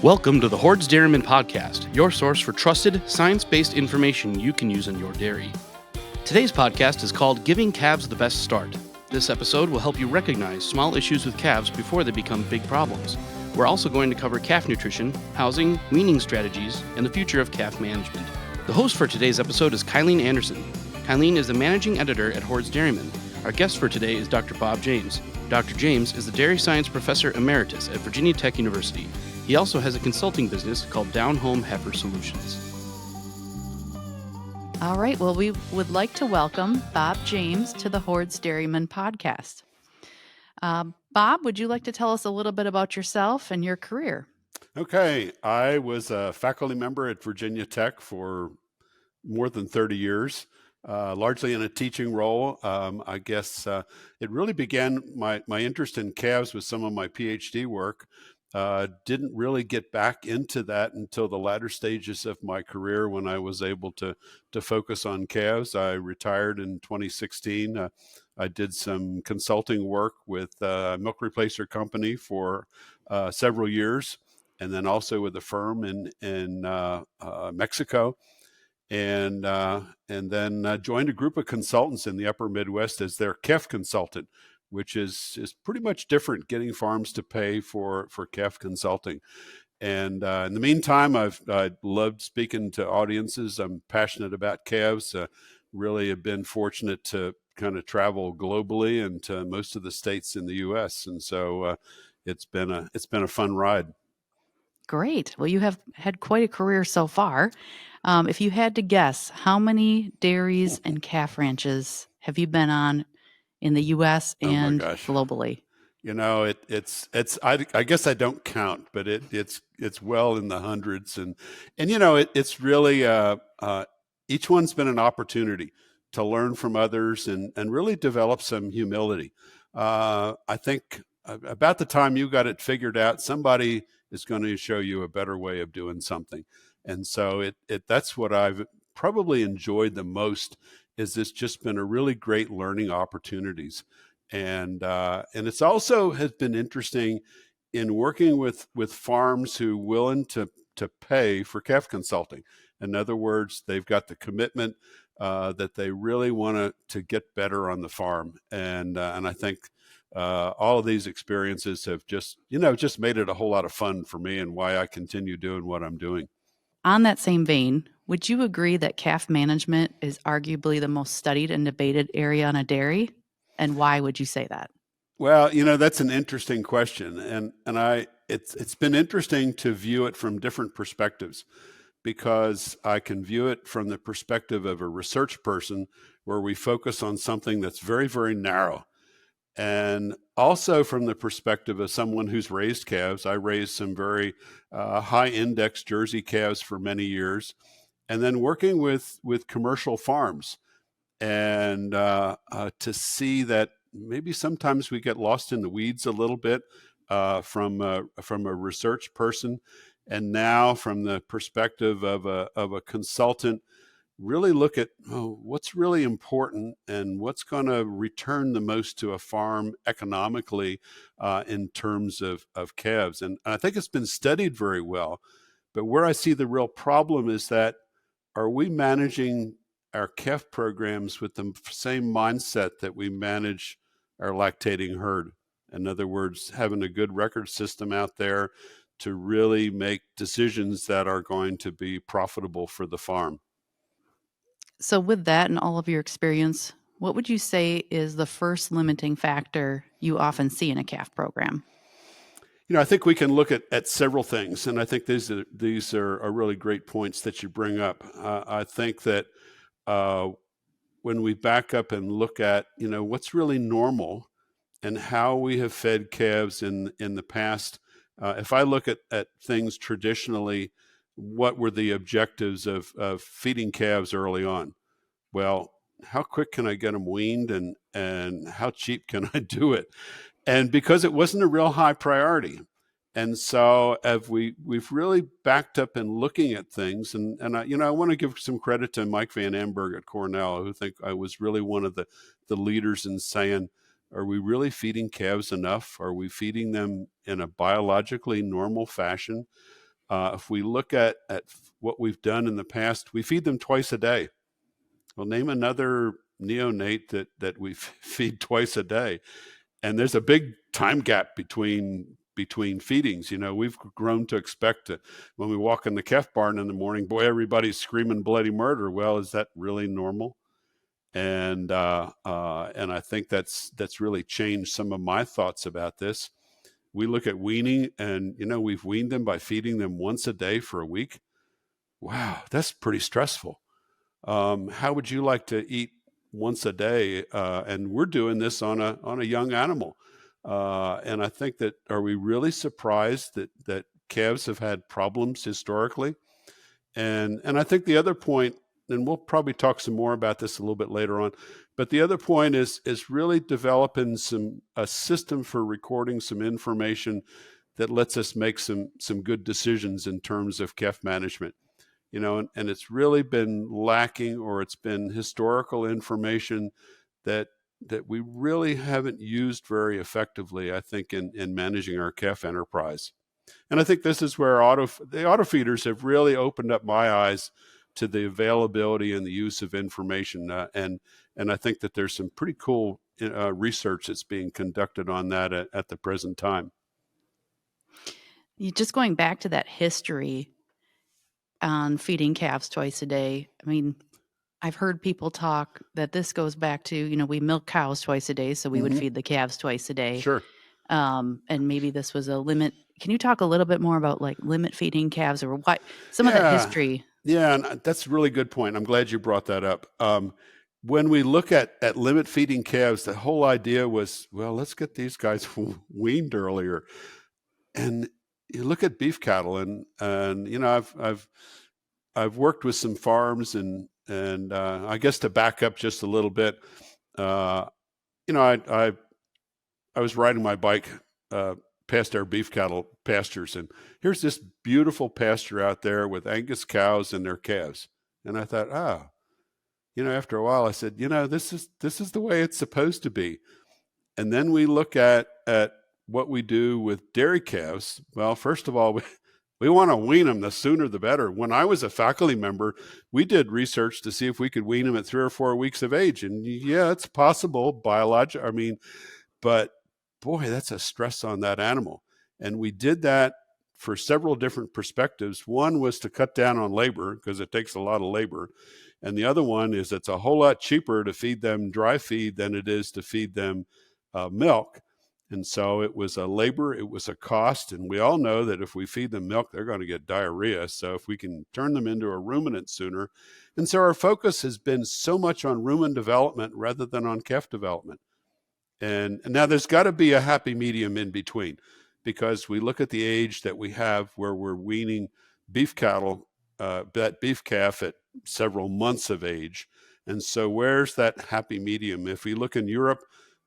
Welcome to the Hoard's Dairyman podcast, your source for trusted, science-based information you can use in your dairy. Today's podcast is called Giving Calves the Best Start. This episode will help you recognize small issues with calves before they become big problems. We're also going to cover calf nutrition, housing, weaning strategies, and the future of calf management. The host for today's episode is Kylene Anderson. Kylene is the managing editor at Hoard's Dairyman. Our guest for today is Dr. Bob James. Dr. James is the dairy science professor emeritus at Virginia Tech University. He also has a consulting business called Down Home Heifer Solutions. All right. Well, we would like to welcome Bob James to the Hoard's Dairyman podcast. Bob, would you like to tell us a little bit about yourself and your career? Okay. I was a faculty member at Virginia Tech for more than 30 years, largely in a teaching role. I guess it really began my interest in calves with some of my PhD work. Didn't really get back into that until the latter stages of my career when I was able to focus on calves. I retired in 2016. I did some consulting work with a milk replacer company for several years, and then also with a firm in Mexico. And then joined a group of consultants in the upper Midwest as their calf consultant, which is pretty much different, getting farms to pay for calf consulting. And in the meantime, I loved speaking to audiences. I'm passionate about calves. Really have been fortunate to kind of travel globally and to most of the states in the U.S. And so it's been a fun ride. Great. Well, you have had quite a career so far. If you had to guess, how many dairies and calf ranches have you been on in the U.S. and globally? You know, I guess I don't count, but it's well in the hundreds, and you know, it's really each one's been an opportunity to learn from others and really develop some humility. I think about the time you got it figured out, somebody is going to show you a better way of doing something, and so that's what I've probably enjoyed the most. Is this just been a really great learning opportunities. And it's also has been interesting in working with farms who willing to pay for calf consulting. In other words, they've got the commitment that they really want to get better on the farm. And I think all of these experiences have just made it a whole lot of fun for me and why I continue doing what I'm doing. On that same vein, would you agree that calf management is arguably the most studied and debated area on a dairy? And why would you say that? Well, that's an interesting question. And it's been interesting to view it from different perspectives, because I can view it from the perspective of a research person where we focus on something that's very, very narrow. And also from the perspective of someone who's raised calves. I raised some very high index Jersey calves for many years, and then working with commercial farms, and to see that maybe sometimes we get lost in the weeds a little bit from a research person, and now from the perspective of a consultant, really look at what's really important and what's going to return the most to a farm economically in terms of calves. And I think it's been studied very well. But where I see the real problem is that, are we managing our calf programs with the same mindset that we manage our lactating herd? In other words, having a good record system out there to really make decisions that are going to be profitable for the farm. So with that and all of your experience, what would you say is the first limiting factor you often see in a calf program? I think we can look at several things, and I think these are really great points that you bring up. I think that when we back up and look at, what's really normal and how we have fed calves in the past, if I look at things traditionally, what were the objectives of feeding calves early on? Well, how quick can I get them weaned, and how cheap can I do it? And because it wasn't a real high priority. And so we've really backed up in looking at things, and I want to give some credit to Mike Van Amberg at Cornell, who think I was really one of the leaders in saying, are we really feeding calves enough? Are we feeding them in a biologically normal fashion? If we look at what we've done in the past, we feed them twice a day. Well, name another neonate that we feed twice a day. And there's a big time gap between feedings. We've grown to expect it. When we walk in the calf barn in the morning, boy, everybody's screaming bloody murder. Well, is that really normal? And I think that's really changed some of my thoughts about this. We look at weaning, and we've weaned them by feeding them once a day for a week. Wow, that's pretty stressful. How would you like to eat once a day? And we're doing this on a young animal. And I think that, are we really surprised that calves have had problems historically? And I think the other point, and we'll probably talk some more about this a little bit later on, but the other point is really developing a system for recording some information that lets us make some good decisions in terms of calf management. And it's really been lacking, or it's been historical information that we really haven't used very effectively, I think, in managing our calf enterprise. And I think this is where the auto feeders have really opened up my eyes to the availability and the use of information. And I think that there's some pretty cool research that's being conducted on that at the present time. Just going back to that history on feeding calves twice a day. I mean, I've heard people talk that this goes back to, we milk cows twice a day, so we would feed the calves twice a day. Sure. And maybe this was a limit. Can you talk a little bit more about like limit feeding calves, or what some of that history? Yeah, and that's a really good point. I'm glad you brought that up. When we look at limit feeding calves, the whole idea was, well, let's get these guys weaned earlier. And you look at beef cattle, and I've worked with some farms, and I guess to back up just a little bit, I was riding my bike past our beef cattle pastures, and here's this beautiful pasture out there with Angus cows and their calves. And I thought, after a while I said, this is the way it's supposed to be. And then we look at what we do with dairy calves. Well, first of all, we want to wean them, the sooner the better. When I was a faculty member, we did research to see if we could wean them at 3 or 4 weeks of age. And yeah, it's possible biologically. But boy, that's a stress on that animal. And we did that for several different perspectives. One was to cut down on labor, because it takes a lot of labor. And the other one is it's a whole lot cheaper to feed them dry feed than it is to feed them milk. And so it was a labor, it was a cost. And we all know that if we feed them milk, they're going to get diarrhea. So if we can turn them into a ruminant sooner. And so our focus has been so much on rumen development rather than on calf development. And now there's got to be a happy medium in between, because we look at the age that we have where we're weaning beef cattle, that beef calf at several months of age. And so where's that happy medium? If we look in Europe,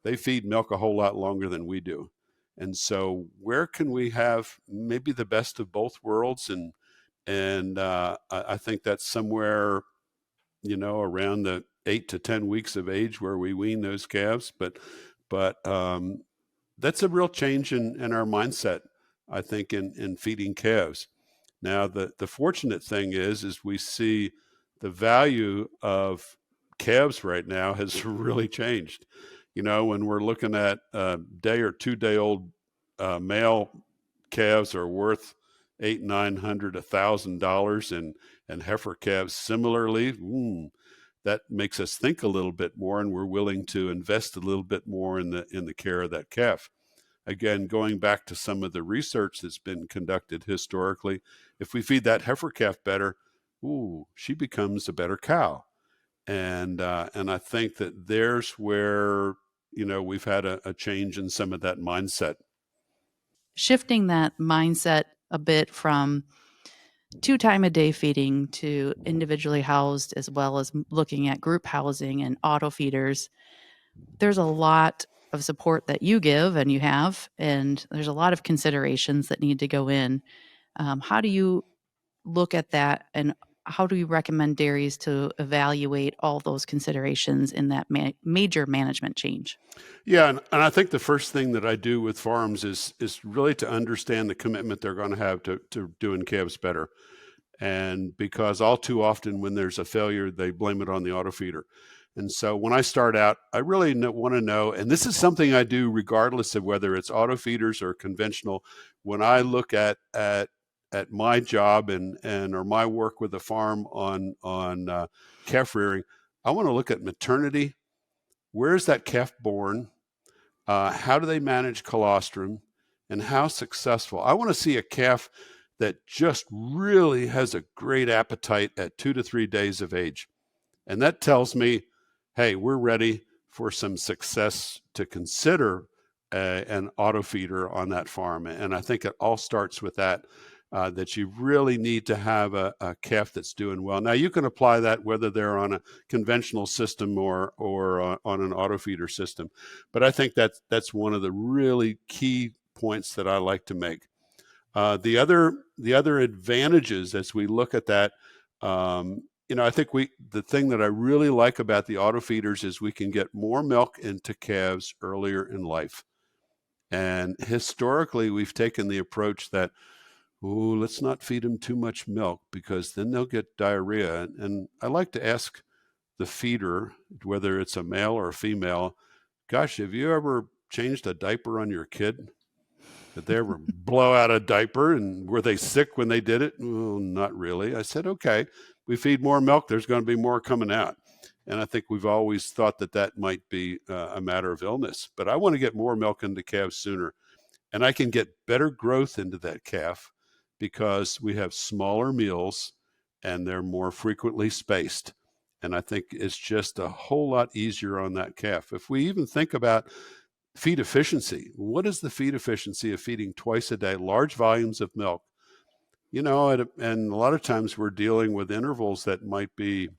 they feed milk a whole lot longer than we do. And so where can we have maybe the best of both worlds? And I think that's somewhere, around the 8 to 10 weeks of age where we wean those calves. But that's a real change in our mindset, I think, in feeding calves. Now, the fortunate thing is we see the value of calves right now has really changed. When we're looking at day or 2 day old male calves are worth $800, $900, $1,000, and heifer calves similarly. That makes us think a little bit more, and we're willing to invest a little bit more in the care of that calf. Again, going back to some of the research that's been conducted historically, if we feed that heifer calf better, she becomes a better cow. And I think that there's where, we've had a change in some of that mindset. Shifting that mindset a bit from 2 time a day feeding to individually housed, as well as looking at group housing and auto feeders. There's a lot of support that you give and you have, and there's a lot of considerations that need to go in. How do you look at that, and how do you recommend dairies to evaluate all those considerations in that major management change? Yeah, and I think the first thing that I do with farms is really to understand the commitment they're going to have to doing calves better. And because all too often when there's a failure, they blame it on the auto feeder. And so when I start out, I really want to know, and this is something I do regardless of whether it's auto feeders or conventional. When I look at my job and or my work with the farm on calf rearing, I want to look at maternity. Where is that calf born? How do they manage colostrum, and how successful? I want to see a calf that just really has a great appetite at 2 to 3 days of age. And that tells me, hey, we're ready for some success to consider an auto feeder on that farm. And I think it all starts with that, that you really need to have a calf that's doing well. Now, you can apply that whether they're on a conventional system or on an auto feeder system. But I think that's one of the really key points that I like to make. The other advantages as we look at that, I think the thing that I really like about the auto feeders is we can get more milk into calves earlier in life. And historically, we've taken the approach that, let's not feed them too much milk because then they'll get diarrhea. And I like to ask the feeder, whether it's a male or a female, gosh, have you ever changed a diaper on your kid? Did they ever blow out a diaper, and were they sick when they did it? Well, not really. I said, okay, we feed more milk, there's going to be more coming out. And I think we've always thought that might be a matter of illness. But I want to get more milk into calves sooner. And I can get better growth into that calf because we have smaller meals and they're more frequently spaced. And I think it's just a whole lot easier on that calf. If we even think about feed efficiency, what is the feed efficiency of feeding twice a day, large volumes of milk? And a lot of times we're dealing with intervals that might be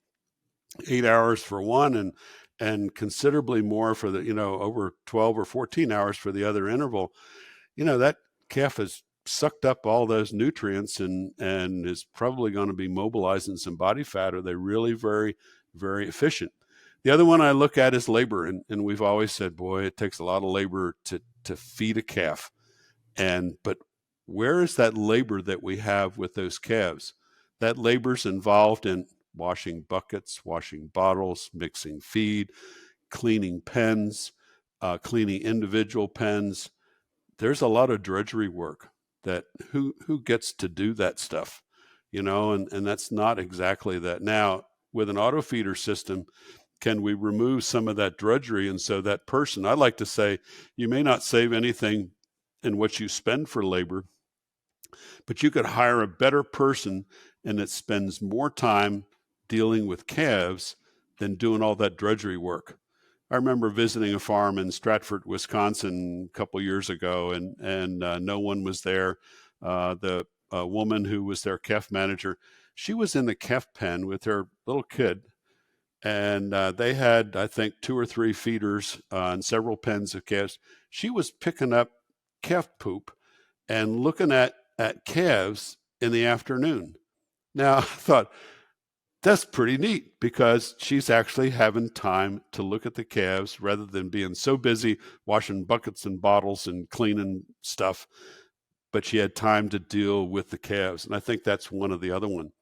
8 hours for one and considerably more for the, over 12 or 14 hours for the other interval. That calf has sucked up all those nutrients and is probably going to be mobilizing some body fat. Are they really very, very efficient? The other one I look at is labor. And we've always said, boy, it takes a lot of labor to feed a calf. But where is that labor that we have with those calves? That labor's involved in washing buckets, washing bottles, mixing feed, cleaning pens, cleaning individual pens. There's a lot of drudgery work that who gets to do that stuff, and that's not exactly that. Now, with an auto feeder system, can we remove some of that drudgery? And so that person, I like to say, you may not save anything in what you spend for labor, but you could hire a better person and it spends more time dealing with calves than doing all that drudgery work. I remember visiting a farm in Stratford, Wisconsin a couple years ago, and no one was there. The woman who was their calf manager, she was in the calf pen with her little kid, and they had, I think, 2 or 3 feeders and several pens of calves. She was picking up calf poop and looking at calves in the afternoon. Now, I thought, that's pretty neat because she's actually having time to look at the calves rather than being so busy washing buckets and bottles and cleaning stuff. But she had time to deal with the calves. And I think that's one of the other one.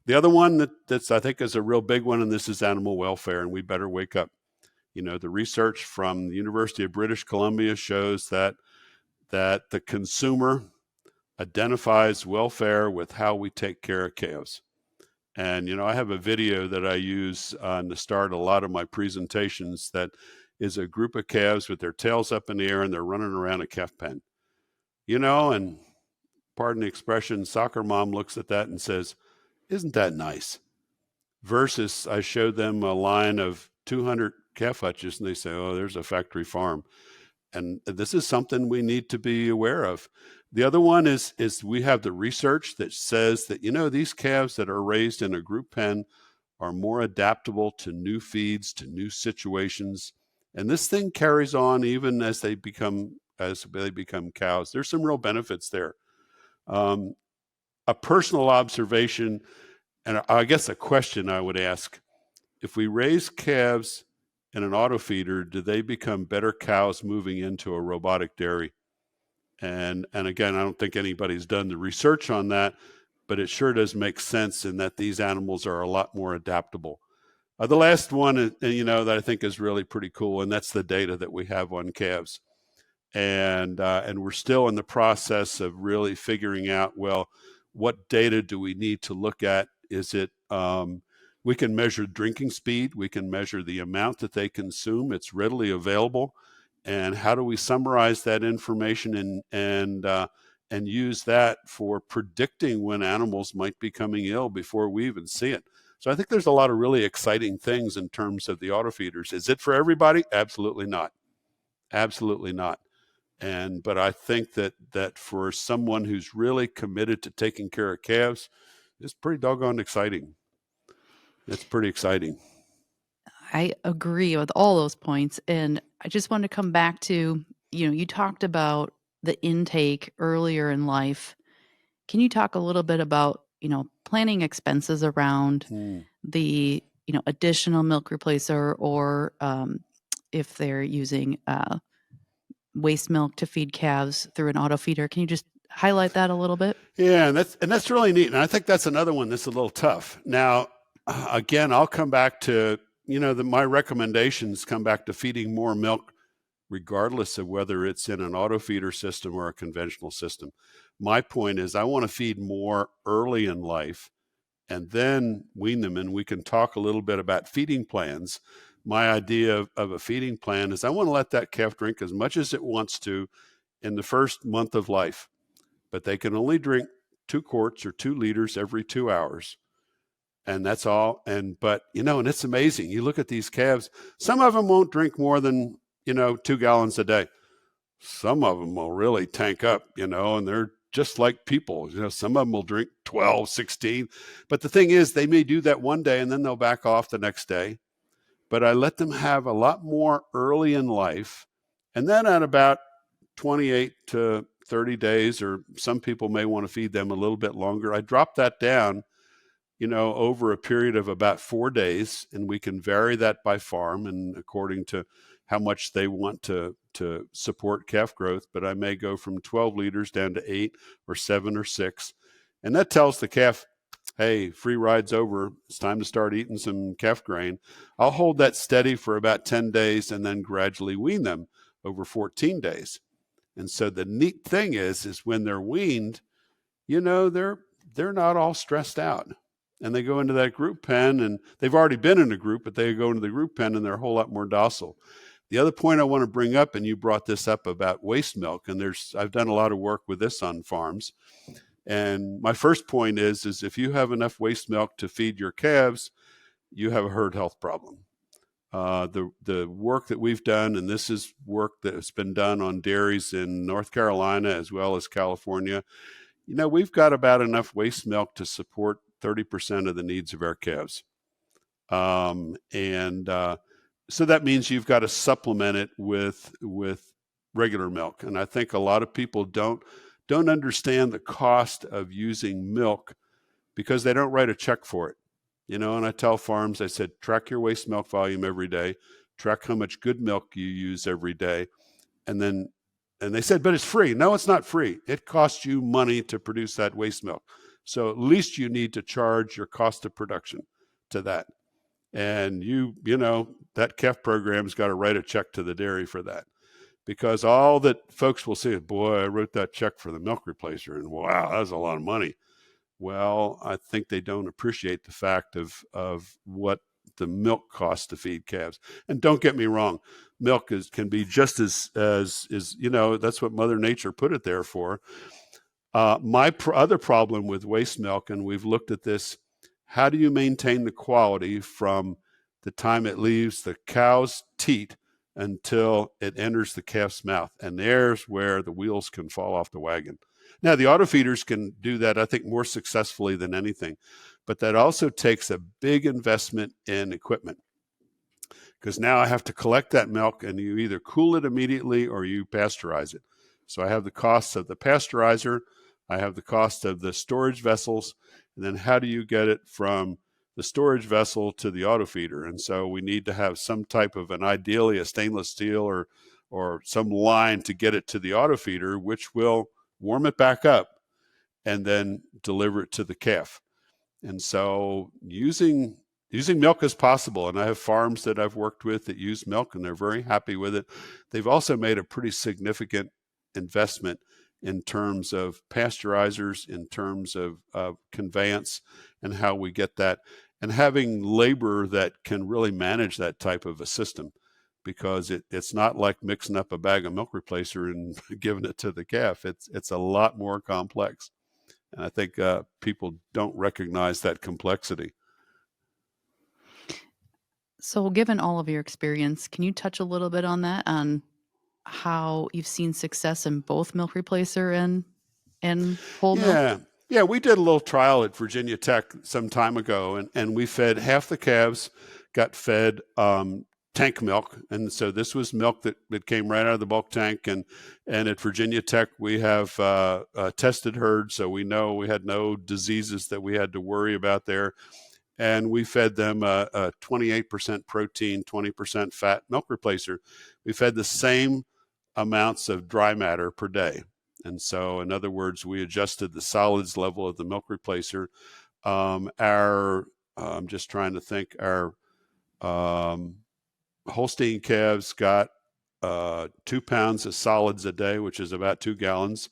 The other one that's I think is a real big one, and this is animal welfare, and we better wake up. The research from the University of British Columbia shows that the consumer identifies welfare with how we take care of calves. And, I have a video that I use to start a lot of my presentations that is a group of calves with their tails up in the air and they're running around a calf pen. And pardon the expression, soccer mom looks at that and says, isn't that nice? Versus I showed them a line of 200 calf hutches and they say, oh, there's a factory farm. And this is something we need to be aware of. The other one is we have the research that says that, these calves that are raised in a group pen are more adaptable to new feeds, to new situations. And this thing carries on even as they become cows. There's some real benefits there. A personal observation, and I guess a question I would ask, if we raise calves in an auto feeder, do they become better cows moving into a robotic dairy? And again, I don't think anybody's done the research on that, but it sure does make sense in that these animals are a lot more adaptable. The last one, that I think is really pretty cool, and that's the data that we have on calves. And we're still in the process of really figuring out, well, what data do we need to look at? Is it, we can measure drinking speed, we can measure the amount that they consume, it's readily available. And how do we summarize that information and use that for predicting when animals might be coming ill before we even see it? So I think there's a lot of really exciting things in terms of the auto feeders. Is it for everybody? Absolutely not. Absolutely not. But I think that for someone who's really committed to taking care of calves, it's pretty doggone exciting. It's pretty exciting. I agree with all those points. And I just want to come back to, you talked about the intake earlier in life. Can you talk a little bit about, planning expenses around the, additional milk replacer, or if they're using waste milk to feed calves through an auto feeder? Can you just highlight that a little bit? Yeah, and that's really neat. And I think that's another one that's a little tough. Now, again, I'll come back to, my recommendations come back to feeding more milk, regardless of whether it's in an auto feeder system or a conventional system. My point is I want to feed more early in life and then wean them. And we can talk a little bit about feeding plans. My idea of a feeding plan is I want to let that calf drink as much as it wants to in the first month of life, but they can only drink 2 quarts or 2 liters every 2 hours. And that's all. But and it's amazing. You look at these calves, some of them won't drink more than, 2 gallons a day. Some of them will really tank up, and they're just like people. Some of them will drink 12, 16. But the thing is, they may do that one day and then they'll back off the next day. But I let them have a lot more early in life. And then at about 28 to 30 days, or some people may want to feed them a little bit longer, I drop that down, over a period of about 4 days, and we can vary that by farm and according to how much they want to support calf growth. But I may go from 12 liters down to 8 or 7 or 6. And that tells the calf, hey, free ride's over. It's time to start eating some calf grain. I'll hold that steady for about 10 days and then gradually wean them over 14 days. And so the neat thing is when they're weaned, they're not all stressed out. And they go into that group pen, and they've already been in a group, but they go into the group pen and they're a whole lot more docile. The other point I want to bring up, and you brought this up about waste milk, and I've done a lot of work with this on farms. And my first point is if you have enough waste milk to feed your calves, you have a herd health problem. The work that we've done, and this is work that's been done on dairies in North Carolina as well as California, we've got about enough waste milk to support 30% of the needs of our calves. So that means you've got to supplement it with regular milk. And I think a lot of people don't understand the cost of using milk because they don't write a check for it. And I tell farms, I said, track your waste milk volume every day, track how much good milk you use every day. And they said, but it's free. No, it's not free. It costs you money to produce that waste milk. So at least you need to charge your cost of production to that. And that calf program's got to write a check to the dairy for that. Because all that folks will say is, boy, I wrote that check for the milk replacer, and wow, that was a lot of money. Well, I think they don't appreciate the fact of what the milk costs to feed calves. And don't get me wrong, milk can be just as that's what Mother Nature put it there for. My other problem with waste milk, and we've looked at this, how do you maintain the quality from the time it leaves the cow's teat until it enters the calf's mouth? And there's where the wheels can fall off the wagon. Now, the auto feeders can do that, I think, more successfully than anything. But that also takes a big investment in equipment. Because now I have to collect that milk, and you either cool it immediately or you pasteurize it. So I have the costs of the pasteurizer. I have the cost of the storage vessels, and then how do you get it from the storage vessel to the auto feeder? And so we need to have some type of ideally a stainless steel or some line to get it to the auto feeder, which will warm it back up and then deliver it to the calf. And so using milk is possible. And I have farms that I've worked with that use milk, and they're very happy with it. They've also made a pretty significant investment in terms of pasteurizers, in terms of conveyance, and how we get that, and having labor that can really manage that type of a system, because it's not like mixing up a bag of milk replacer and giving it to the calf. It's a lot more complex. And I think people don't recognize that complexity. So given all of your experience, can you touch a little bit on that, on how you've seen success in both milk replacer and whole milk? Yeah, we did a little trial at Virginia Tech some time ago, and we fed half the calves, got fed tank milk. And so this was milk that came right out of the bulk tank. And at Virginia Tech, we have tested herd, so we know we had no diseases that we had to worry about there. And we fed them a 28% protein, 20% fat milk replacer. We fed the same amounts of dry matter per day. And so, in other words, we adjusted the solids level of the milk replacer. I'm just trying to think, our Holstein calves got 2 pounds of solids a day, which is about 2 gallons.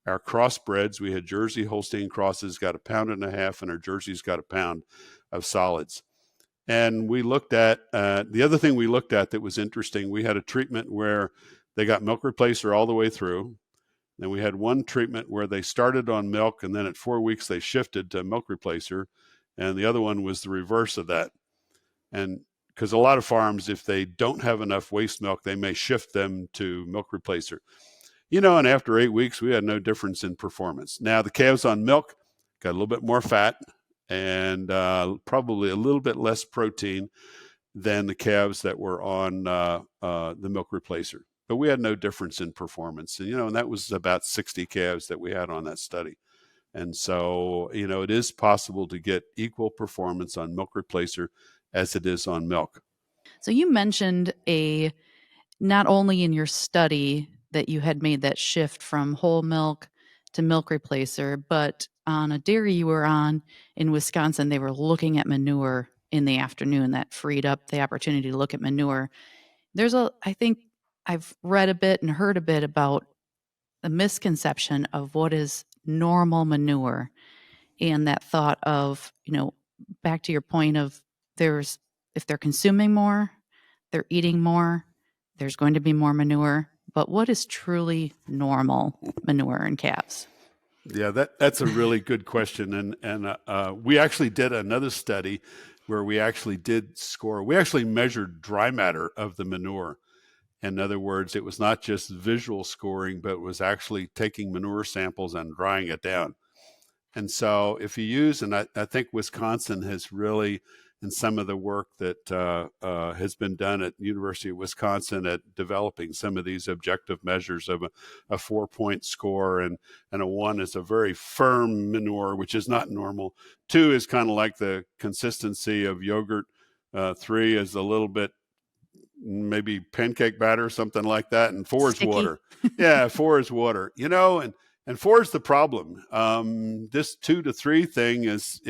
Our crossbreds, we had Jersey Holstein crosses, got 1.5 pounds, and our Jerseys got 1 pound of solids. And we looked at, the other thing we looked at that was interesting, we had a treatment where they got milk replacer all the way through. Then we had one treatment where they started on milk, and then at 4 weeks they shifted to milk replacer. And the other one was the reverse of that. And because a lot of farms, if they don't have enough waste milk, they may shift them to milk replacer. And after 8 weeks, we had no difference in performance. Now, the calves on milk got a little bit more fat and probably a little bit less protein than the calves that were on the milk replacer. But we had no difference in performance. And that was about 60 calves that we had on that study. And so, it is possible to get equal performance on milk replacer as it is on milk. So you mentioned not only in your study that you had made that shift from whole milk to milk replacer, but on a dairy you were on in Wisconsin, they were looking at manure in the afternoon. That freed up the opportunity to look at manure. I think I've read a bit and heard a bit about the misconception of what is normal manure, and that thought of, back to your point of if they're consuming more, they're eating more, there's going to be more manure. But what is truly normal manure in calves? Yeah, that's a really good question. And we actually did another study where we actually did score. We actually measured dry matter of the manure. In other words, it was not just visual scoring, but it was actually taking manure samples and drying it down. And so if you use, and I think Wisconsin has really, in some of the work that has been done at the University of Wisconsin at developing some of these objective measures of a 4-point score, and a 1 is a very firm manure, which is not normal. 2 is kind of like the consistency of yogurt. 3 is a little bit maybe pancake batter, something like that. And 4 is water. Yeah, 4 is water, and 4 is the problem. This 2 to 3 thing is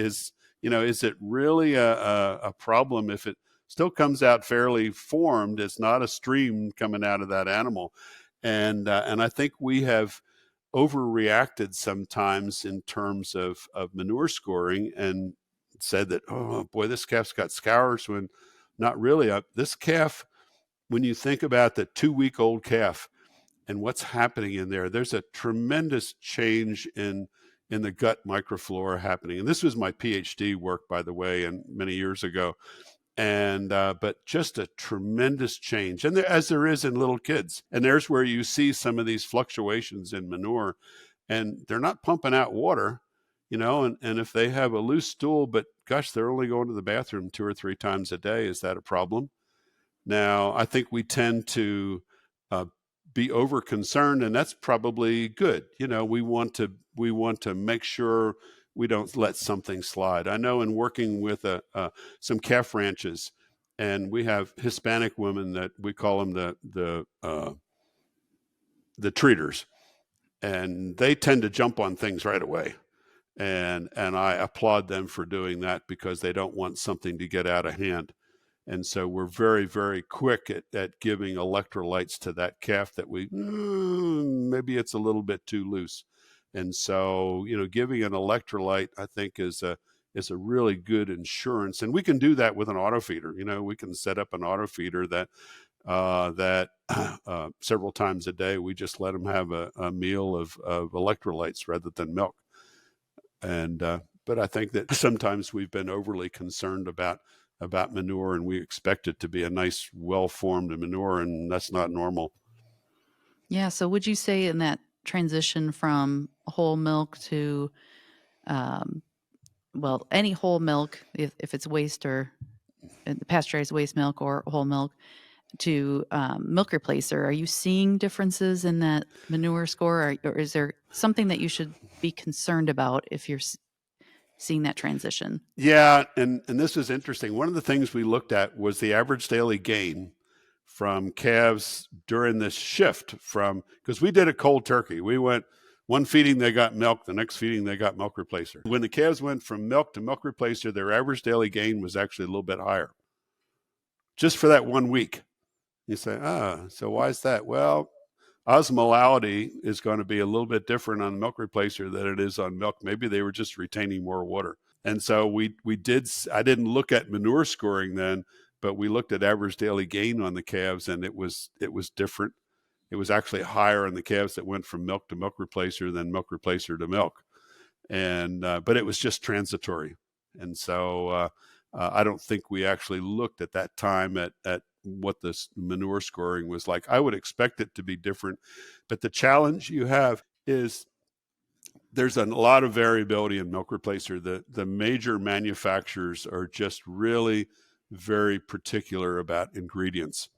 it really a problem if it still comes out fairly formed? It's not a stream coming out of that animal. And I think we have overreacted sometimes in terms of manure scoring and said that, oh boy, this calf's got scours, when not really. This calf, when you think about the 2-week-old calf and what's happening in there, there's a tremendous change in the gut microflora happening. And this was my PhD work, by the way, and many years ago. And but just a tremendous change, and as there is in little kids. And there's where you see some of these fluctuations in manure, and they're not pumping out water, and if they have a loose stool, but gosh, they're only going to the bathroom 2 or 3 times a day, is that a problem? Now, I think we tend to be over concerned, and that's probably good. We want to make sure we don't let something slide. I know in working with some calf ranches, and we have Hispanic women that we call them the treaters, and they tend to jump on things right away. And I applaud them for doing that, because they don't want something to get out of hand. And so we're very, very quick at giving electrolytes to that calf that maybe it's a little bit too loose. And so, giving an electrolyte, I think, is a really good insurance. And we can do that with an auto feeder. We can set up an auto feeder that several times a day, we just let them have a meal of electrolytes rather than milk. And but I think that sometimes we've been overly concerned about manure, and we expect it to be a nice, well-formed manure, and that's not normal. Yeah. So would you say in that transition from whole milk to, any whole milk, if it's waste or pasteurized waste milk or whole milk, to milk replacer, are you seeing differences in that manure score, or is there something that you should be concerned about if you're seeing that transition? Yeah, and this is interesting. One of the things we looked at was the average daily gain from calves during this shift because we did a cold turkey. We went one feeding, they got milk, the next feeding, they got milk replacer. When the calves went from milk to milk replacer, their average daily gain was actually a little bit higher, just for that 1 week. You say, so why is that? Well, osmolality is going to be a little bit different on milk replacer than it is on milk. Maybe they were just retaining more water. And so I didn't look at manure scoring then, but we looked at average daily gain on the calves, and it was different. It was actually higher on the calves that went from milk to milk replacer than milk replacer to milk. And, but it was just transitory. And so I don't think we actually looked at that time at what this manure scoring was like. I would expect it to be different, but the challenge you have is there's a lot of variability in milk replacer. The major manufacturers are just really very particular about ingredients.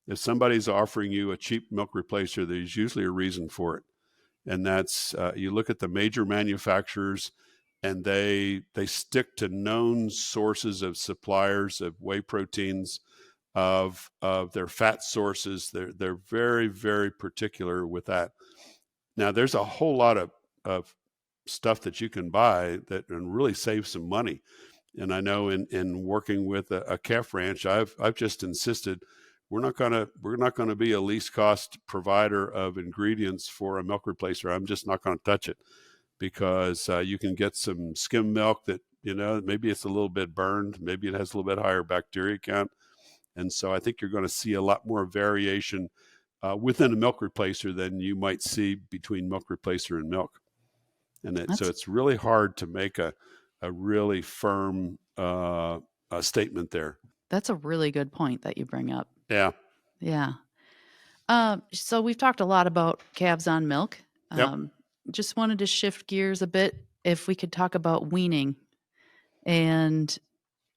If somebody's offering you a cheap milk replacer, there's usually a reason for it. And that's, you look at the major manufacturers, and they stick to known sources of suppliers of whey proteins, of their fat sources. They're very, very particular with that. Now, there's a whole lot of stuff that you can buy that and really save some money. And I know in working with a calf ranch, I've just insisted we're not gonna be a least cost provider of ingredients for a milk replacer. I'm just not going to touch it, because you can get some skim milk that maybe it's a little bit burned, maybe it has a little bit higher bacteria count. And so I think you're going to see a lot more variation within a milk replacer than you might see between milk replacer and milk. And so it's really hard to make a really firm statement there. That's a really good point that you bring up. Yeah. Yeah. So we've talked a lot about calves on milk. Yep. Just wanted to shift gears a bit. If we could talk about weaning, and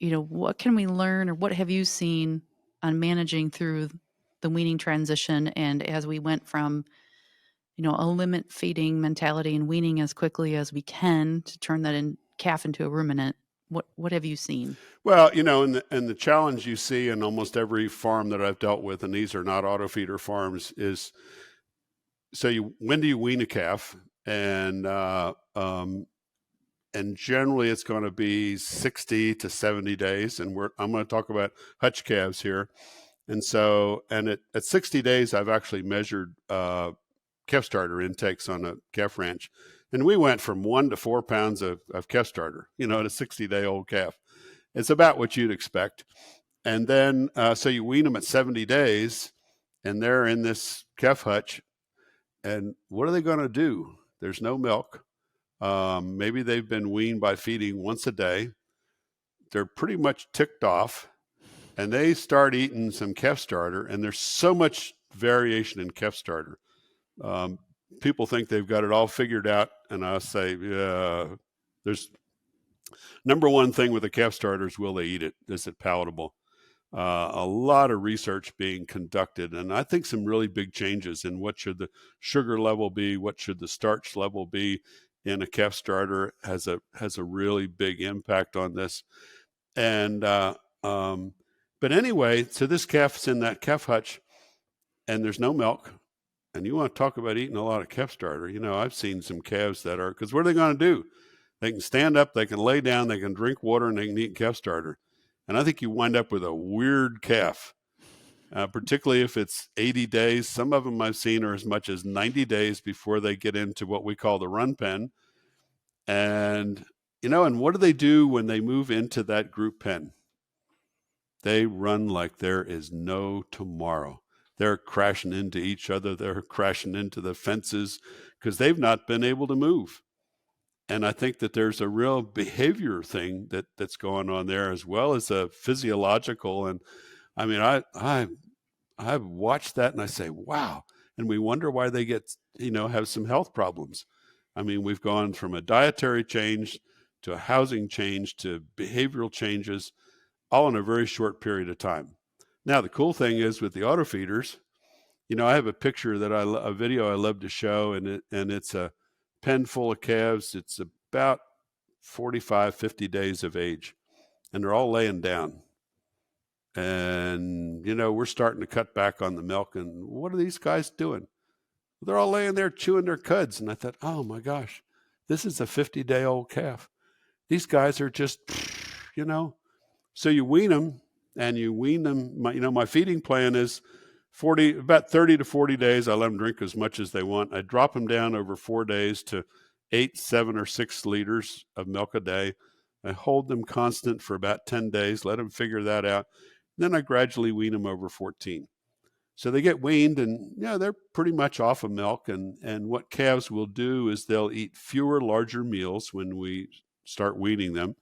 what can we learn, or what have you seen on managing through the weaning transition, and as we went from a limit feeding mentality and weaning as quickly as we can to turn that calf into a ruminant? What have you seen? Well, and the challenge you see in almost every farm that I've dealt with, and these are not auto feeder farms, is when do you wean a calf? And generally it's going to be 60 to 70 days. And I'm going to talk about hutch calves here. And so, at 60 days, I've actually measured calf starter intakes on a calf ranch. And we went from 1 to 4 pounds of calf starter, at a 60-day-old calf. It's about what you'd expect. And then, so you wean them at 70 days, and they're in this calf hutch. And what are they going to do? There's no milk. Maybe they've been weaned by feeding once a day. They're pretty much ticked off, and they start eating some calf starter, and there's so much variation in calf starter. People think they've got it all figured out, and I say, there's number one thing with the calf starter is, will they eat it? Is it palatable? A lot of research being conducted, and I think some really big changes in what should the sugar level be, what should the starch level be in a calf starter has a really big impact on this. And but anyway, so this calf's in that calf hutch, and there's no milk. And you want to talk about eating a lot of calf starter? I've seen some calves that are, because what are they going to do? They can stand up, they can lay down, they can drink water, and they can eat calf starter. And I think you wind up with a weird calf, particularly if it's 80 days. Some of them I've seen are as much as 90 days before they get into what we call the run pen. And, and what do they do when they move into that group pen? They run like there is no tomorrow. They're crashing into each other. They're crashing into the fences because they've not been able to move. And I think that there's a real behavior thing that's going on there, as well as a physiological. And I mean, I've watched that and I say, wow. And we wonder why they get, have some health problems. I mean, we've gone from a dietary change to a housing change to behavioral changes, all in a very short period of time. Now, the cool thing is with the auto feeders, I have a picture a video I love to show, and it's a pen full of calves. It's about 45, 50 days of age, and they're all laying down. And, we're starting to cut back on the milk. And what are these guys doing? They're all laying there chewing their cuds. And I thought, oh my gosh, this is a 50-day-old calf. These guys are just, So you wean them, and you wean them. My feeding plan is about 30 to 40 days. I let them drink as much as they want. I drop them down over 4 days to 8, 7, or 6 liters of milk a day. I hold them constant for about 10 days, let them figure that out. Then I gradually wean them over 14. So they get weaned, and they're pretty much off of milk. And what calves will do is they'll eat fewer, larger meals when we start weaning them.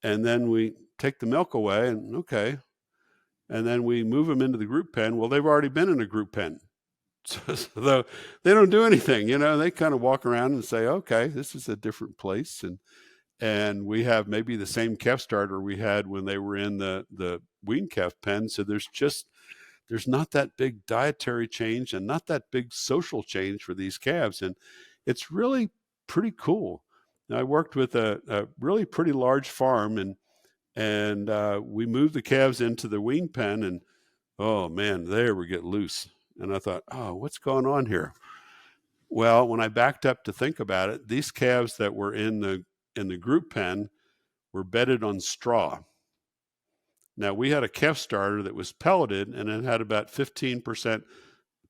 And then we take the milk away, and then we move them into the group pen. Well, they've already been in a group pen. So they don't do anything, they kind of walk around and say, okay, this is a different place. And we have maybe the same calf starter we had when they were in the wean calf pen. So there's not that big dietary change and not that big social change for these calves. And it's really pretty cool. Now, I worked with a really pretty large farm, and we moved the calves into the wean pen, and oh man, they ever get loose. And I thought, oh, what's going on here? Well, when I backed up to think about it, these calves that were in the group pen were bedded on straw. Now, we had a calf starter that was pelleted, and it had about 15%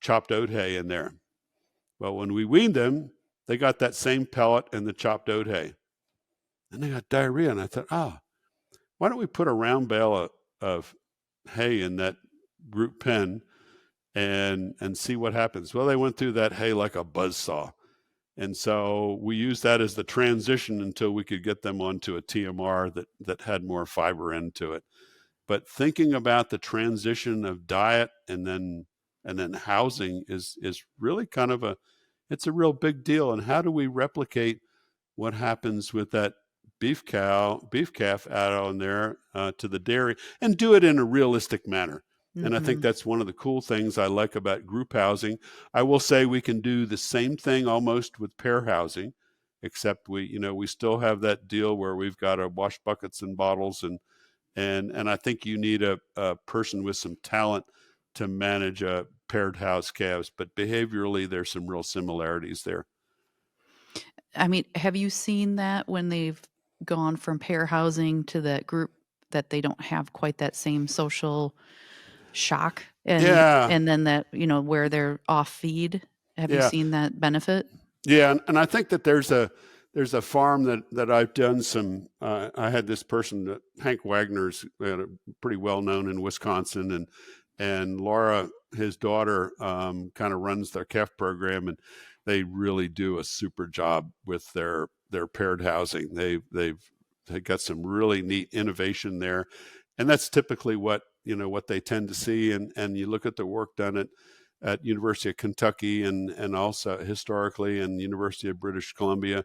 chopped oat hay in there. Well, when we weaned them, they got that same pellet and the chopped oat hay. And they got diarrhea. And I thought, why don't we put a round bale of hay in that group pen and see what happens? Well, they went through that hay like a buzzsaw. And so we used that as the transition until we could get them onto a TMR that had more fiber into it. But thinking about the transition of diet and then housing is really kind of it's a real big deal. And how do we replicate what happens with that beef calf out on there to the dairy, and do it in a realistic manner? Mm-hmm. And I think that's one of the cool things I like about group housing. I will say we can do the same thing almost with pair housing, except we still have that deal where we've got to wash buckets and bottles, and I think you need a person with some talent to manage paired house calves. But behaviorally, there's some real similarities there. I mean, have you seen that when they've gone from pair housing to that group, that they don't have quite that same social shock? And then that, where they're off feed. Have you seen that benefit? Yeah. And I think that there's a farm that I've done some, I had this person, Hank Wagner's pretty well known in Wisconsin, and Laura, his daughter, kind of runs their calf program, and they really do a super job with their paired housing. They've got some really neat innovation there. And that's typically what they tend to see. And you look at the work done at University of Kentucky and also historically in University of British Columbia.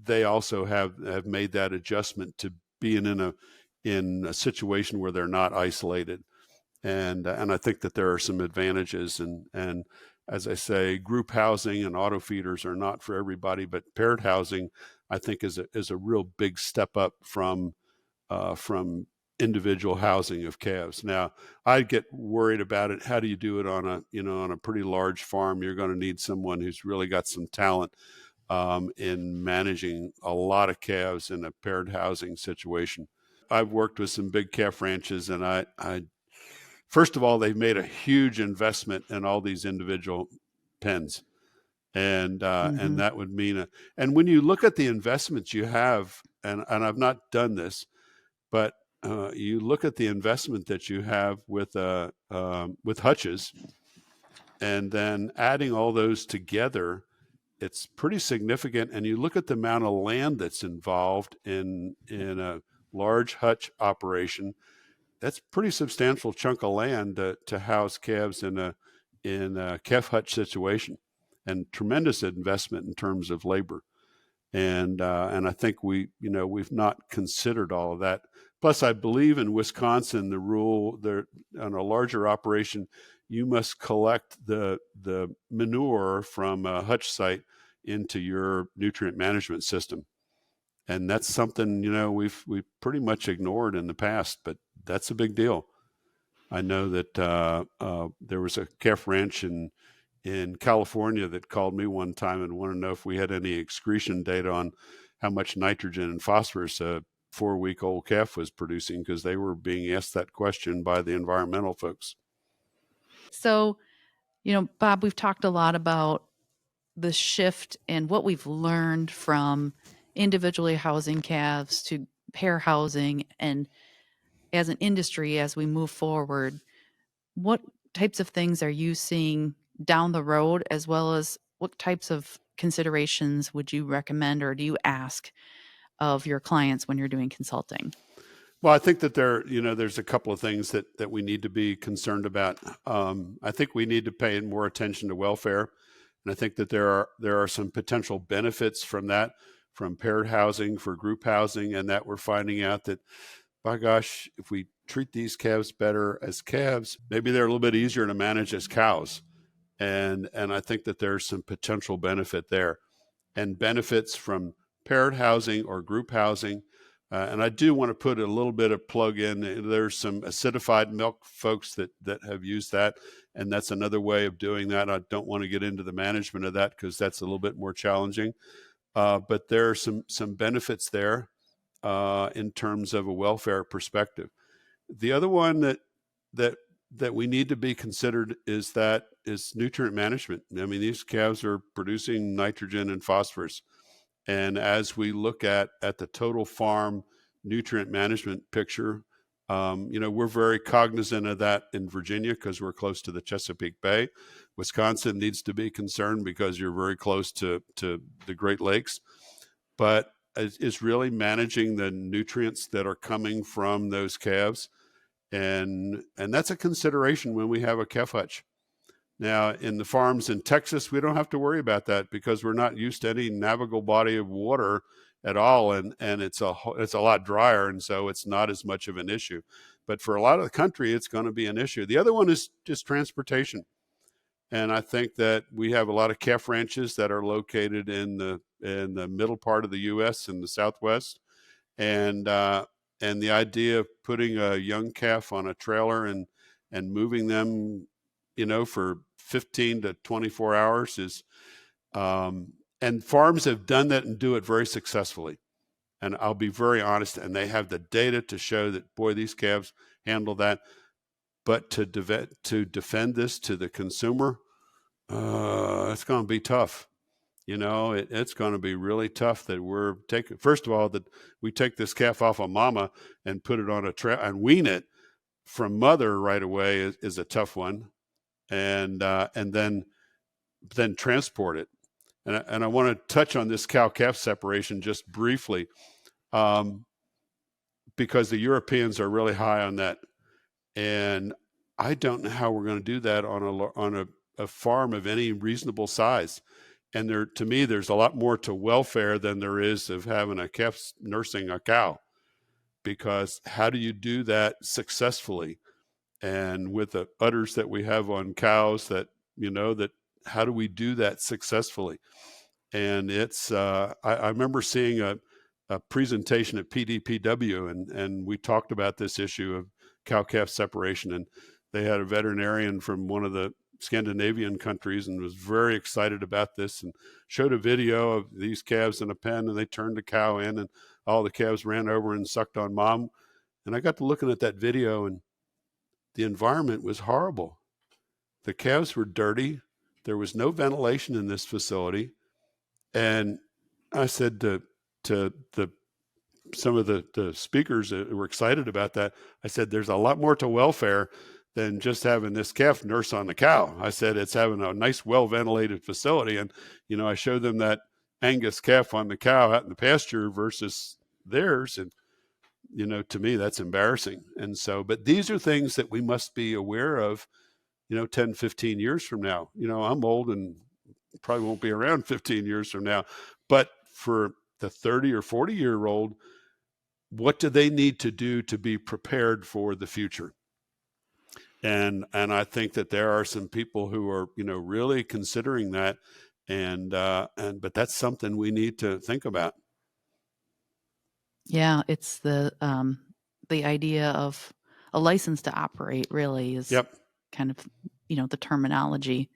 They also have made that adjustment to being in a situation where they're not isolated. And I think that there are some advantages. And as I say, group housing and auto feeders are not for everybody, but paired housing, I think, is a real big step up from individual housing of calves. Now, I get worried about it. How do you do it on a pretty large farm? You're going to need someone who's really got some talent in managing a lot of calves in a paired housing situation. I've worked with some big calf ranches, and I first of all, they've made a huge investment in all these individual pens, and that would mean and when you look at the investments you have, and I've not done this, but you look at the investment that you have with hutches, and then adding all those together, it's pretty significant. And you look at the amount of land that's involved in a large hutch operation. That's a pretty substantial chunk of land to house calves in a calf hutch situation, and tremendous investment in terms of labor. And I think we've not considered all of that. Plus, I believe in Wisconsin, the rule there on a larger operation, you must collect the manure from a hutch site into your nutrient management system. And that's something, we've pretty much ignored in the past, but that's a big deal. I know that there was a calf ranch in California that called me one time and wanted to know if we had any excretion data on how much nitrogen and phosphorus a 4-week-old calf was producing, because they were being asked that question by the environmental folks. So, Bob, we've talked a lot about the shift and what we've learned from individually housing calves to pair housing, and as an industry, as we move forward, what types of things are you seeing down the road, as well as what types of considerations would you recommend or do you ask of your clients when you're doing consulting? Well, I think that there's a couple of things that we need to be concerned about. I think we need to pay more attention to welfare, and I think that there are some potential benefits from that, from paired housing for group housing, and that we're finding out that, by gosh, if we treat these calves better as calves, maybe they're a little bit easier to manage as cows, and I think that there's some potential benefit there, and benefits from paired housing or group housing. And I do want to put a little bit of plug in. There's some acidified milk folks that have used that, and that's another way of doing that. I don't want to get into the management of that because that's a little bit more challenging. But there are some benefits there in terms of a welfare perspective. The other one that we need to be considered is nutrient management. I mean, these calves are producing nitrogen and phosphorus. And as we look at the total farm nutrient management picture, we're very cognizant of that in Virginia because we're close to the Chesapeake Bay. Wisconsin needs to be concerned because you're very close to the Great Lakes. But it's really managing the nutrients that are coming from those calves. And that's a consideration when we have a calf hutch. Now, in the farms in Texas, we don't have to worry about that because we're not used to any navigable body of water at all, and it's a lot drier, and so it's not as much of an issue. But for a lot of the country, it's going to be an issue. The other one is just transportation, and I think that we have a lot of calf ranches that are located in the middle part of the U.S. in the Southwest, and the idea of putting a young calf on a trailer and moving them, for 15 to 24 hours is, and farms have done that and do it very successfully. And I'll be very honest, and they have the data to show that, boy, these calves handle that. But to defend this to the consumer, it's going to be tough. It's going to be really tough that first of all, that we take this calf off of mama and put it on a trail and wean it from mother right away is a tough one. And then transport it. And I want to touch on this cow-calf separation just briefly, because the Europeans are really high on that. And I don't know how we're going to do that on a farm of any reasonable size. And to me, there's a lot more to welfare than there is of having a calf nursing a cow. because how do you do that successfully? And with the udders that we have on cows, that how do we do that successfully? And it's I remember seeing a presentation at PDPW, and we talked about this issue of cow-calf separation, and they had a veterinarian from one of the Scandinavian countries and was very excited about this, and showed a video of these calves in a pen, and they turned the cow in, and all the calves ran over and sucked on mom. And I got to looking at that video, and the environment was horrible. The calves were dirty. There was no ventilation in this facility. And I said to some of the speakers that were excited about that, I said, there's a lot more to welfare than just having this calf nurse on the cow. I said, it's having a nice, well-ventilated facility. And, I showed them that Angus calf on the cow out in the pasture versus theirs. And, to me, that's embarrassing. And so, but these are things that we must be aware of, 10, 15 years from now. I'm old and probably won't be around 15 years from now. But for the 30 or 40-year-old, what do they need to do to be prepared for the future? And I think that there are some people who are, really considering that, but that's something we need to think about. Yeah, it's the idea of a license to operate really is kind of, the terminology.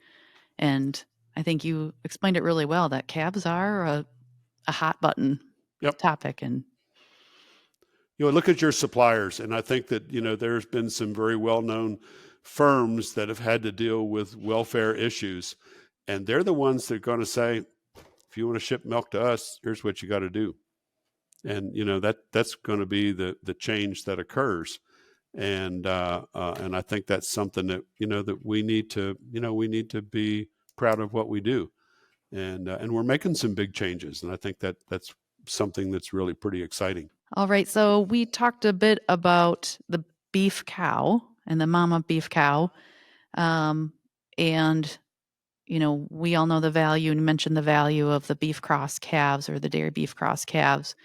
And I think you explained it really well, that calves are a hot button topic. And look at your suppliers. And I think that, there's been some very well-known firms that have had to deal with welfare issues. And they're the ones that are going to say, if you want to ship milk to us, here's what you got to do. And, that's going to be the change that occurs. And I think that's something that, that we need to be proud of what we do. And we're making some big changes. And I think that that's something that's really pretty exciting. All right. So we talked a bit about the beef cow and the mama beef cow. And, we all know the value, and you mentioned the value of the beef cross calves or the dairy beef cross calves.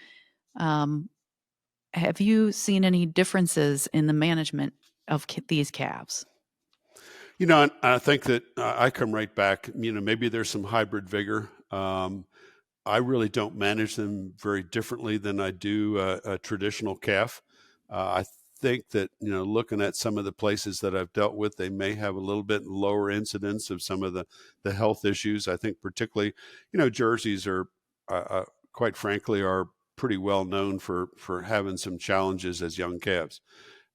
Have you seen any differences in the management of these calves? I think that I come right back, maybe there's some hybrid vigor. I really don't manage them very differently than I do a traditional calf. I think that, looking at some of the places that I've dealt with, they may have a little bit lower incidence of some of the health issues. I think particularly, Jerseys are, quite frankly, are pretty well known for having some challenges as young calves.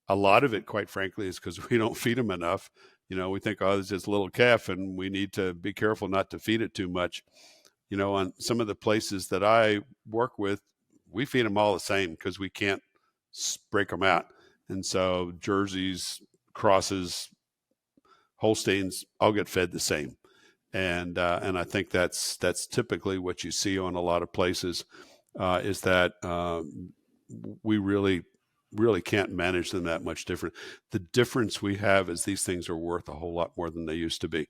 A lot of it, quite frankly, is because we don't feed them enough. We think, oh, it's just a little calf and we need to be careful not to feed it too much. On some of the places that I work with, we feed them all the same because we can't break them out. And so Jerseys, crosses, Holsteins, all get fed the same. And I think that's typically what you see on a lot of places, is that we really can't manage them that much different. The difference we have is these things are worth a whole lot more than they used to be.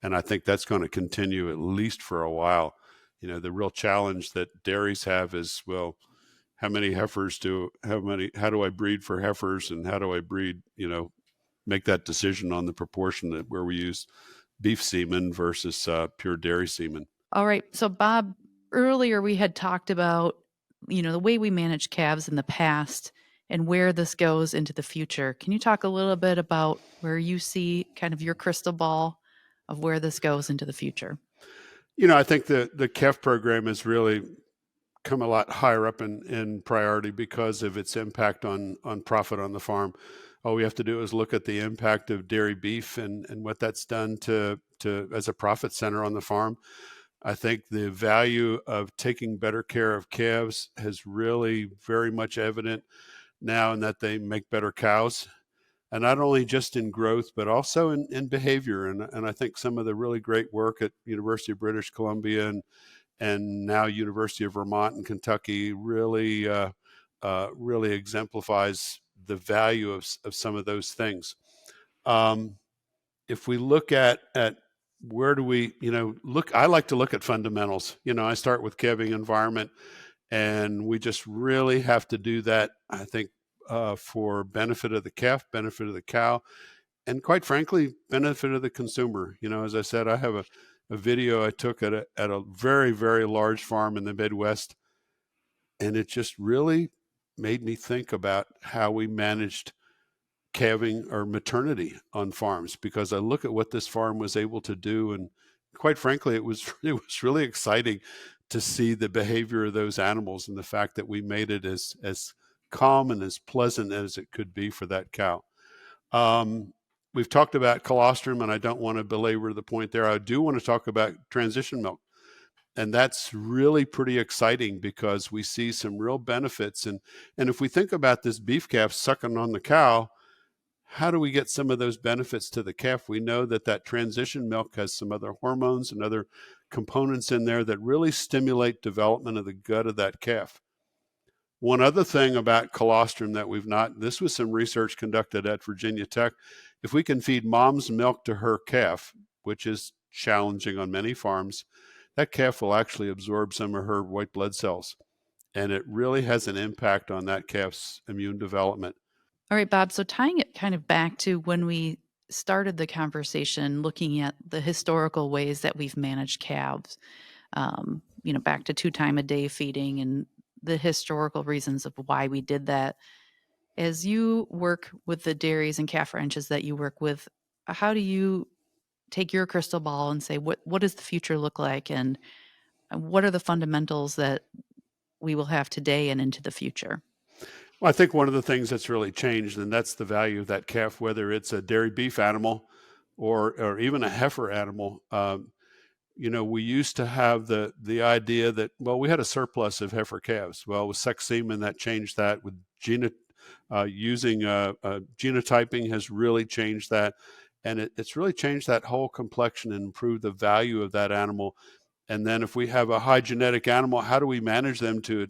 And I think that's going to continue at least for a while. The real challenge that dairies have is, well, how do I breed for heifers, and how do I breed, make that decision on the proportion where we use beef semen versus pure dairy semen. All right. So Bob, earlier we had talked about, the way we manage calves in the past and where this goes into the future. Can you talk a little bit about where you see kind of your crystal ball of where this goes into the future? I think the calf program has really come a lot higher up in priority because of its impact on profit on the farm. All we have to do is look at the impact of dairy beef and what that's done to as a profit center on the farm. I think the value of taking better care of calves has really very much evident now, in that they make better cows. And not only just in growth, but also in behavior. And I think some of the really great work at University of British Columbia and now University of Vermont and Kentucky really exemplifies the value of some of those things. If we look at where do we, look, I like to look at fundamentals. I start with calving environment, And we just really have to do that, I think, for benefit of the calf, benefit of the cow, and quite frankly, benefit of the consumer. As I said, I have a video I took at a very, very large farm in the Midwest, and it just really made me think about how we managed calving or maternity on farms, because I look at what this farm was able to do, and quite frankly, it was really exciting to see the behavior of those animals and the fact that we made it as calm and as pleasant as it could be for that cow. We've talked about colostrum, and I don't want to belabor the point there. I do want to talk about transition milk. And that's really pretty exciting because we see some real benefits. And if we think about this beef calf sucking on the cow, how do we get some of those benefits to the calf? We know that transition milk has some other hormones and other components in there that really stimulate development of the gut of that calf. One other thing about colostrum that this was some research conducted at Virginia Tech. If we can feed mom's milk to her calf, which is challenging on many farms, that calf will actually absorb some of her white blood cells. And it really has an impact on that calf's immune development. All right, Bob. So tying it kind of back to when we started the conversation, looking at the historical ways that we've managed calves, back to 2-time-a-day feeding and the historical reasons of why we did that. As you work with the dairies and calf ranches that you work with, how do you take your crystal ball and say, what does the future look like? And what are the fundamentals that we will have today and into the future? Well, I think one of the things that's really changed, and that's the value of that calf, whether it's a dairy beef animal or even a heifer animal. We used to have the idea that, well, we had a surplus of heifer calves. Well, with sex semen, that changed that. With using genotyping has really changed that. And it's really changed that whole complexion and improved the value of that animal. And then if we have a high genetic animal, how do we manage them to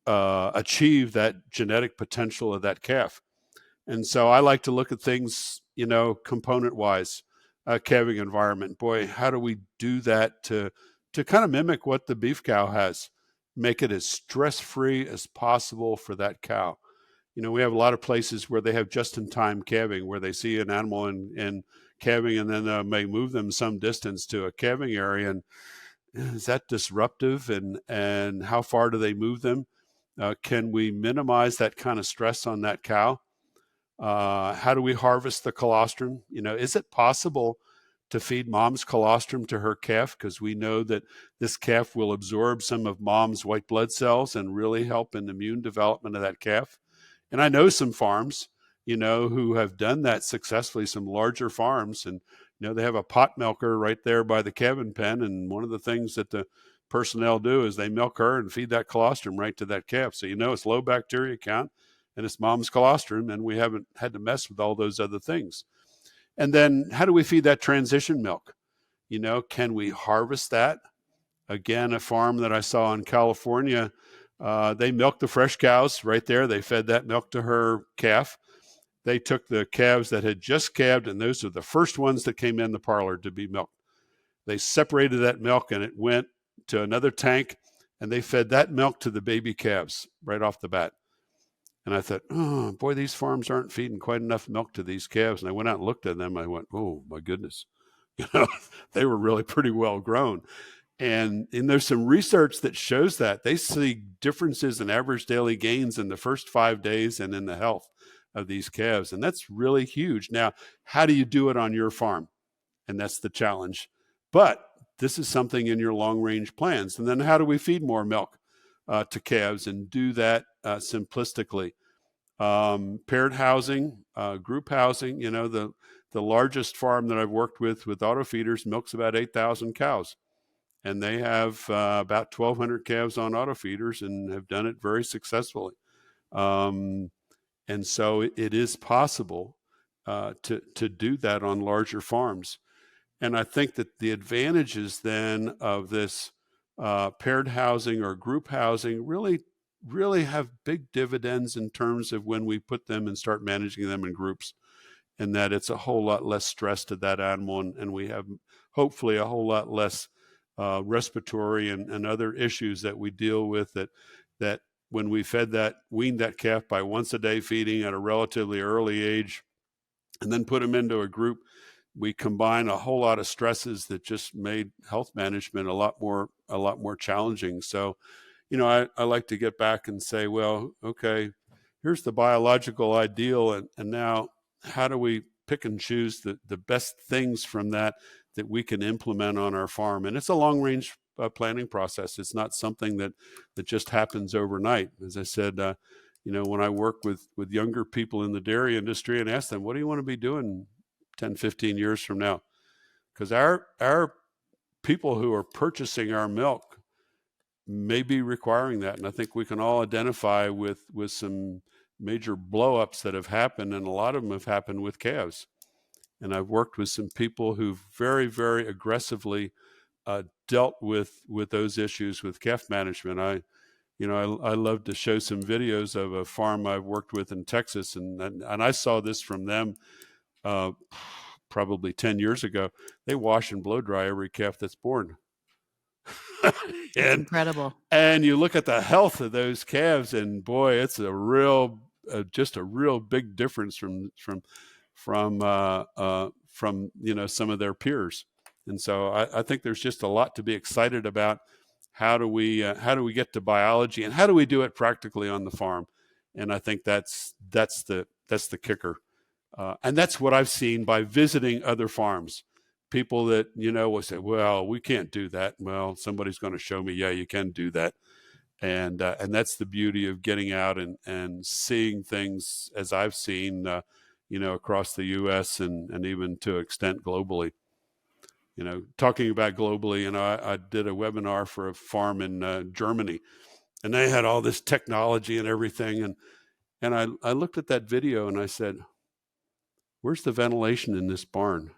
achieve that genetic potential of that calf? And so I like to look at things, component-wise, calving environment. Boy, how do we do that to kind of mimic what the beef cow has? Make it as stress-free as possible for that cow. We have a lot of places where they have just-in-time calving, where they see an animal in calving and then may move them some distance to a calving area. And is that disruptive? And how far do they move them? Can we minimize that kind of stress on that cow? How do we harvest the colostrum? Is it possible to feed mom's colostrum to her calf? Because we know that this calf will absorb some of mom's white blood cells and really help in the immune development of that calf. And I know some farms, who have done that successfully, some larger farms, and, they have a pot milker right there by the calving pen. And one of the things that the personnel do is they milk her and feed that colostrum right to that calf. So, it's low bacteria count and it's mom's colostrum, and we haven't had to mess with all those other things. And then how do we feed that transition milk? Can we harvest that? Again, a farm that I saw in California, they milked the fresh cows right there. They fed that milk to her calf. They took the calves that had just calved, and those are the first ones that came in the parlor to be milked. They separated that milk, and it went to another tank, and they fed that milk to the baby calves right off the bat. And I thought, oh, boy, these farms aren't feeding quite enough milk to these calves. And I went out and looked at them. I went, oh, my goodness. They were really pretty well grown. And there's some research that shows that they see differences in average daily gains in the first 5 days and in the health of these calves. And that's really huge. Now, how do you do it on your farm? And that's the challenge. But this is something in your long-range plans. And then how do we feed more milk to calves and do that simplistically? Paired housing, group housing. The largest farm that I've worked with auto feeders milks about 8,000 cows. And they have about 1,200 calves on auto feeders and have done it very successfully. And so it is possible to do that on larger farms. And I think that the advantages then of this paired housing or group housing really have big dividends in terms of when we put them and start managing them in groups, and that it's a whole lot less stress to that animal, and we have hopefully a whole lot less respiratory and other issues that we deal with that when we weaned that calf by once a day feeding at a relatively early age and then put them into a group, we combine a whole lot of stresses that just made health management a lot more challenging. So, I like to get back and say, well, okay, here's the biological ideal, and now how do we pick and choose the best things from that we can implement on our farm? And it's a long range planning process. It's not something that just happens overnight. As I said, when I work with younger people in the dairy industry and ask them, what do you want to be doing 10, 15 years from now? Because our people who are purchasing our milk may be requiring that. And I think we can all identify with some major blow-ups that have happened, and a lot of them have happened with calves. And I've worked with some people who very, very aggressively dealt with those issues with calf management. I love to show some videos of a farm I've worked with in Texas, and I saw this from them probably 10 years ago. They wash and blow dry every calf that's born. Incredible. And you look at the health of those calves, and boy, it's a real big difference from some of their peers. And so I think there's just a lot to be excited about. How do we get to biology, and how do we do it practically on the farm? And I think that's the kicker. And that's what I've seen by visiting other farms. People that, will say, well, we can't do that. Well, somebody's going to show me, yeah, you can do that. And that's the beauty of getting out and seeing things as I've seen, across the U.S. and even to an extent globally. Talking about globally, I did a webinar for a farm in Germany, and they had all this technology and everything. And I looked at that video and I said, where's the ventilation in this barn?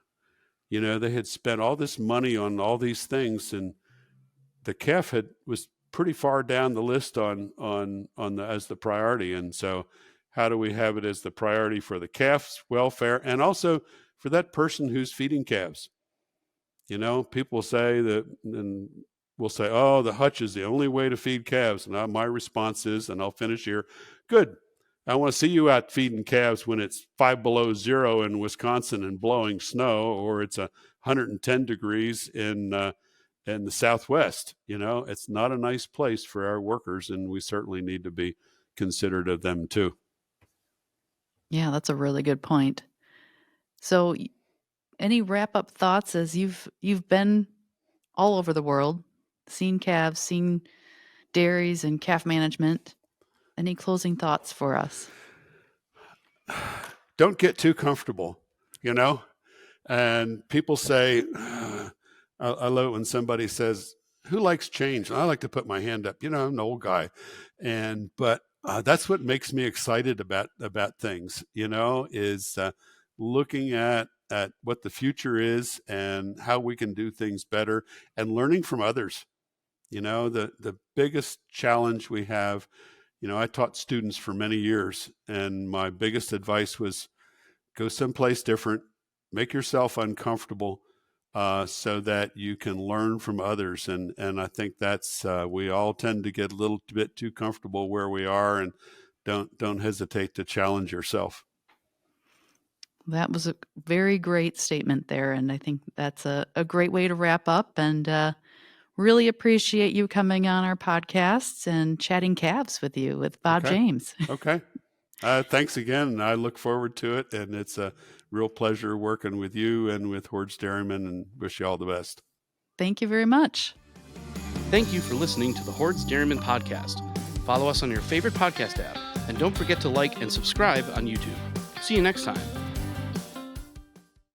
They had spent all this money on all these things, and the calf was pretty far down the list as the priority. And so how do we have it as the priority for the calf's welfare and also for that person who's feeding calves? People say that, and we'll say, oh, the hutch is the only way to feed calves. And my response is, and I'll finish here, good. I want to see you out feeding calves when it's 5 below zero in Wisconsin and blowing snow, or it's 110 degrees in the Southwest. It's not a nice place for our workers, and we certainly need to be considerate of them too. Yeah, that's a really good point. So any wrap-up thoughts, as you've been all over the world, seen calves, seen dairies and calf management? Any closing thoughts for us? Don't get too comfortable, and people say, I love it when somebody says, who likes change? And I like to put my hand up, I'm an old guy. But that's what makes me excited about things, is looking at what the future is and how we can do things better and learning from others. The biggest challenge we have, I taught students for many years, and my biggest advice was go someplace different, make yourself uncomfortable, so that you can learn from others. And I think that's, we all tend to get a little bit too comfortable where we are, and don't hesitate to challenge yourself. That was a very great statement there. And I think that's a great way to wrap up, and really appreciate you coming on our podcasts and chatting calves with you, with Bob James. Okay. Thanks again. I look forward to it. And it's a real pleasure working with you and with Hoard's Dairyman, and wish you all the best. Thank you very much. Thank you for listening to the Hoard's Dairyman podcast. Follow us on your favorite podcast app, and don't forget to like and subscribe on YouTube. See you next time.